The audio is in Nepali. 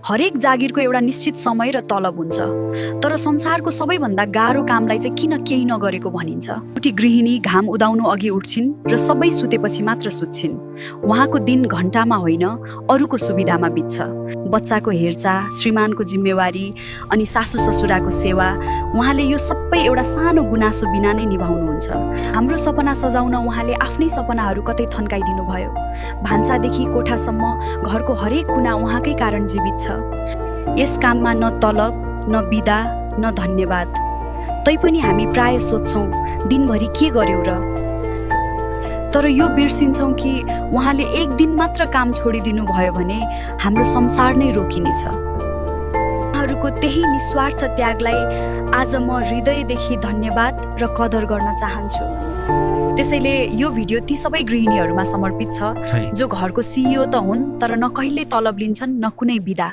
हरेक जागिरको एउटा निश्चित समय र तलब हुन्छ, तर संसारको सबैभन्दा गाह्रो कामलाई चाहिँ किन केही नगरेको भनिन्छ। एउटी गृहिणी घाम उदाउनु अघि उठ्छिन् र सबै सुतेपछि मात्र सुत्छिन्। उहाँको दिन घण्टामा होइन, अरूको सुविधामा बित्छ। बच्चाको हेरचाह, श्रीमानको जिम्मेवारी अनि सासू ससुराको सेवा, उहाँले यो सबै एउटा सानो गुनासो बिना नै निभाउनुहुन्छ। हाम्रो सपना सजाउन उहाँले आफ्नै सपनाहरू कतै थन्काइदिनु भयो। भान्सादेखि कोठासम्म घरको हरेक कुना उहाँकै कारण जीवित छ। यस काममा न तलब, न बिदा, न धन्यवाद। तैपनि हामी प्राय सोध्छौँ, दिनभरि के गर्यौ र? तर यो बिर्सिन्छौँ कि उहाँले एक दिन मात्र काम छोडिदिनु भयो भने हाम्रो संसार नै रोकिनेछ। उहाँहरूको त्यही निस्वार्थ त्यागलाई आज म हृदयदेखि धन्यवाद र कदर गर्न चाहन्छु। त्यसैले यो भिडियो ती सबै गृहिणीहरूमा समर्पित छ जो घरको CEO त हुन् तर न कहिल्यै तलब लिन्छन् न कुनै बिदा।